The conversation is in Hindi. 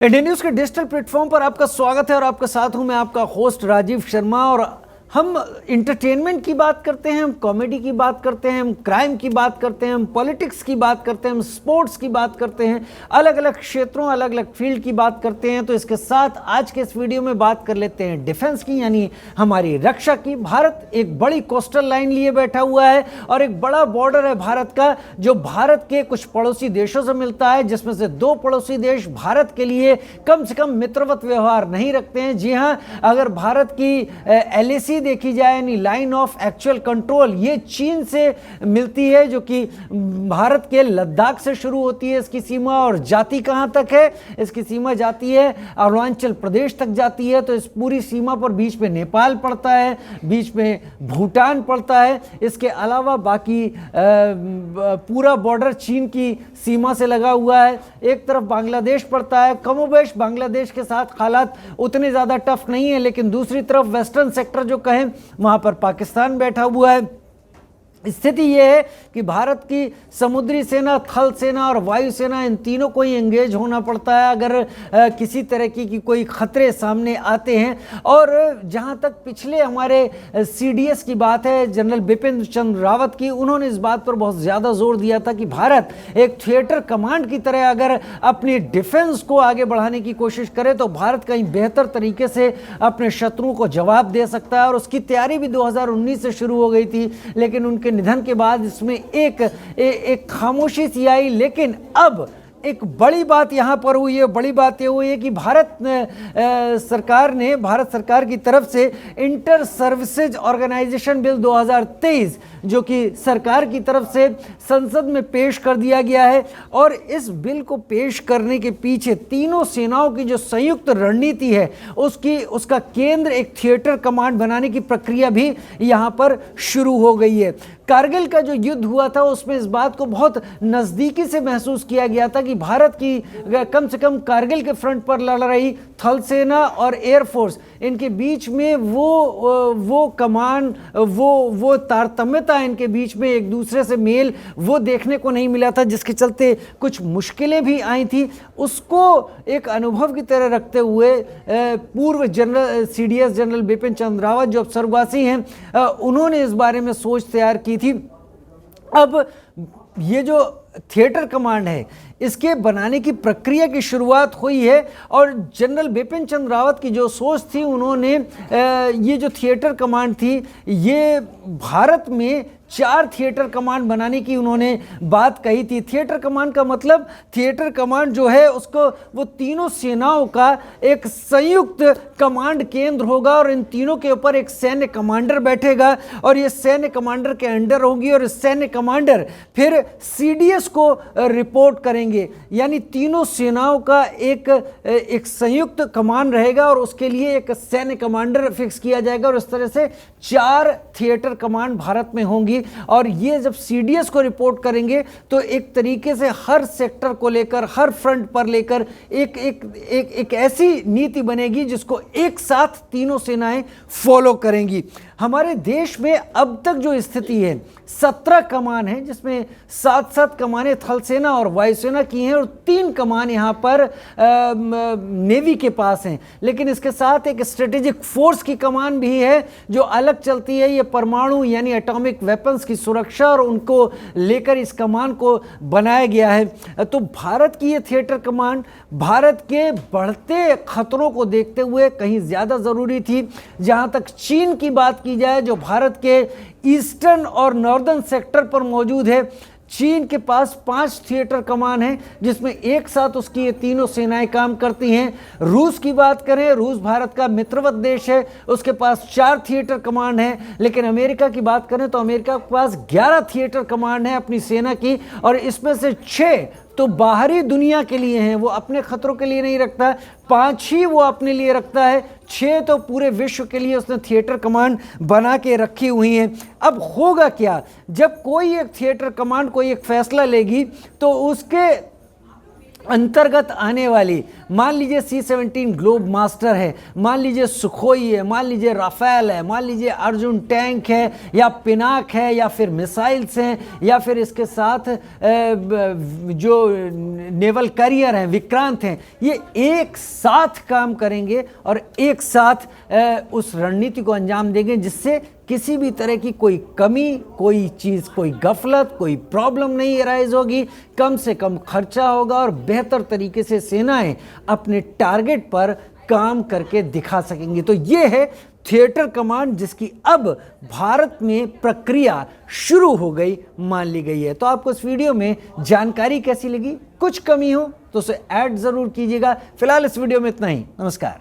इंडिया न्यूज के डिजिटल प्लेटफॉर्म पर आपका स्वागत है और आपका साथ हूं मैं आपका होस्ट राजीव शर्मा। और हम इंटरटेनमेंट की बात करते हैं, हम कॉमेडी की बात करते हैं, हम क्राइम की बात करते हैं, हम पॉलिटिक्स की बात करते हैं, हम स्पोर्ट्स की बात करते हैं, अलग अलग क्षेत्रों अलग अलग फील्ड की बात करते हैं। तो इसके साथ आज के इस वीडियो में बात कर लेते हैं डिफेंस की, यानी हमारी रक्षा की। भारत एक बड़ी कोस्टल लाइन लिए बैठा हुआ है और एक बड़ा बॉर्डर है भारत का, जो भारत के कुछ पड़ोसी देशों से मिलता है, जिसमें से दो पड़ोसी देश भारत के लिए कम से कम मित्रवत व्यवहार नहीं रखते हैं। जी हाँ, अगर भारत की LAC देखी जाए यानी लाइन ऑफ एक्चुअल कंट्रोल, ये चीन से मिलती है, जो कि भारत के लद्दाख से शुरू होती है इसकी सीमा, और जाती कहां तक है, इसकी सीमा जाती है अरुणाचल प्रदेश तक जाती है। तो इस पूरी सीमा पर बीच में नेपाल पड़ता है, बीच में भूटान पड़ता है। इसके अलावा बाकी पूरा बॉर्डर चीन की सीमा से लगा हुआ है। एक तरफ बांग्लादेश पड़ता है, कमोबेश बांग्लादेश के साथ हालात उतने ज़्यादा टफ नहीं है, लेकिन दूसरी तरफ वेस्टर्न सेक्टर जो कहें वहां पर पाकिस्तान बैठा हुआ है। स्थिति यह है कि भारत की समुद्री सेना, थल सेना और वायु सेना, इन तीनों को ही एंगेज होना पड़ता है अगर किसी तरह की कोई खतरे सामने आते हैं। और जहां तक पिछले हमारे CDS की बात है, जनरल बिपिन चंद्र रावत की, उन्होंने इस बात पर बहुत ज़्यादा जोर दिया था कि भारत एक थिएटर कमांड की तरह अगर अपनी डिफेंस को आगे बढ़ाने की कोशिश करे तो भारत कहीं बेहतर तरीके से अपने शत्रुओं को जवाब दे सकता है। और उसकी तैयारी भी 2019 से शुरू हो गई थी, लेकिन उनके निधन के बाद इसमें एक खामोशी सी आई। लेकिन अब एक बड़ी बात यहां पर हुई है। बड़ी बात यह हुई है कि भारत सरकार की तरफ से इंटर सर्विसेज ऑर्गेनाइजेशन बिल 2023, जो कि सरकार की तरफ से संसद में पेश कर दिया गया है। और इस बिल को पेश करने के पीछे तीनों सेनाओं की जो संयुक्त रणनीति है, उसका केंद्र एक थिएटर कमांड बनाने की प्रक्रिया भी यहां पर शुरू हो गई है। कारगिल का जो युद्ध हुआ था उसमें इस बात को बहुत नज़दीकी से महसूस किया गया था कि भारत की कम से कम कारगिल के फ्रंट पर लड़ रही थल सेना और एयरफोर्स, इनके बीच में वो कमान, वो तारतम्यता, इनके बीच में एक दूसरे से मेल वो देखने को नहीं मिला था, जिसके चलते कुछ मुश्किलें भी आई थी। उसको एक अनुभव की तरह रखते हुए पूर्व general CDS general Bipin Chandra Rawat, जो अब स्वर्गवासी हैं, उन्होंने इस बारे में सोच तैयार की थी। अब ये जो थिएटर कमांड है, इसके बनाने की प्रक्रिया की शुरुआत हुई है। और जनरल बिपिन चंद्र रावत की जो सोच थी, उन्होंने ये जो थिएटर कमांड थी, ये भारत में 4 थिएटर कमांड बनाने की उन्होंने बात कही थी। थिएटर कमांड का मतलब, थिएटर कमांड जो है उसको वो तीनों सेनाओं का एक संयुक्त कमांड केंद्र होगा और इन तीनों के ऊपर एक सैन्य कमांडर बैठेगा और ये सैन्य कमांडर के अंडर होगी और इस सैन्य कमांडर फिर CDS को रिपोर्ट करेंगे। यानी तीनों सेनाओं का एक संयुक्त कमान रहेगा और उसके लिए एक सैन्य कमांडर फिक्स किया जाएगा और इस तरह से 4 थिएटर कमांड भारत में होंगी। और ये जब CDS को रिपोर्ट करेंगे तो एक तरीके से हर सेक्टर को लेकर, हर फ्रंट पर लेकर एक ऐसी नीति बनेगी जिसको एक साथ तीनों सेनाएं फॉलो करेंगी। हमारे देश में अब तक जो स्थिति है, 17 कमान है, जिसमें 7 कमानें थल सेना और वायुसेना की हैं और 3 कमान यहाँ पर नेवी के पास हैं। लेकिन इसके साथ एक स्ट्रेटेजिक फोर्स की कमान भी है जो अलग चलती है। ये परमाणु यानी एटॉमिक वेपन्स की सुरक्षा और उनको लेकर इस कमान को बनाया गया है। तो भारत की ये थिएटर कमांड भारत के बढ़ते खतरों को देखते हुए कहीं ज़्यादा ज़रूरी थी। जहाँ तक चीन की बात की जाए, जो भारत के ईस्टर्न और नॉर्दर्न सेक्टर पर मौजूद है, चीन के पास 5 थिएटर कमान हैं, जिसमें एक साथ उसकी ये तीनों सेनाएं काम करती हैं। रूस की बात करें, रूस भारत का मित्रवत देश है, उसके पास 4 थिएटर कमांड हैं। लेकिन अमेरिका की बात करें तो अमेरिका के पास 11 थिएटर कमांड है अपनी सेना की, और इसमें से 6 तो बाहरी दुनिया के लिए हैं, वो अपने खतरों के लिए नहीं रखता, 5 ही वो अपने लिए रखता है, 6 तो पूरे विश्व के लिए उसने थिएटर कमांड बना के रखी हुई हैं। अब होगा क्या, जब कोई एक थिएटर कमांड कोई एक फैसला लेगी तो उसके अंतर्गत आने वाली, मान लीजिए C-17 ग्लोब मास्टर है, मान लीजिए सुखोई है, मान लीजिए राफेल है, मान लीजिए अर्जुन टैंक है, या पिनाक है, या फिर मिसाइल्स हैं, या फिर इसके साथ जो नेवल कैरियर हैं, विक्रांत हैं, ये एक साथ काम करेंगे और एक साथ उस रणनीति को अंजाम देंगे जिससे किसी भी तरह की कोई कमी, कोई चीज़, कोई गफलत, कोई प्रॉब्लम नहीं अराइज होगी। कम से कम खर्चा होगा और बेहतर तरीके से सेनाएं अपने टारगेट पर काम करके दिखा सकेंगी। तो ये है थिएटर कमांड, जिसकी अब भारत में प्रक्रिया शुरू हो गई, मान ली गई है। तो आपको इस वीडियो में जानकारी कैसी लगी? कुछ कमी हो तो उसे ऐड ज़रूर कीजिएगा। फिलहाल इस वीडियो में इतना ही। नमस्कार।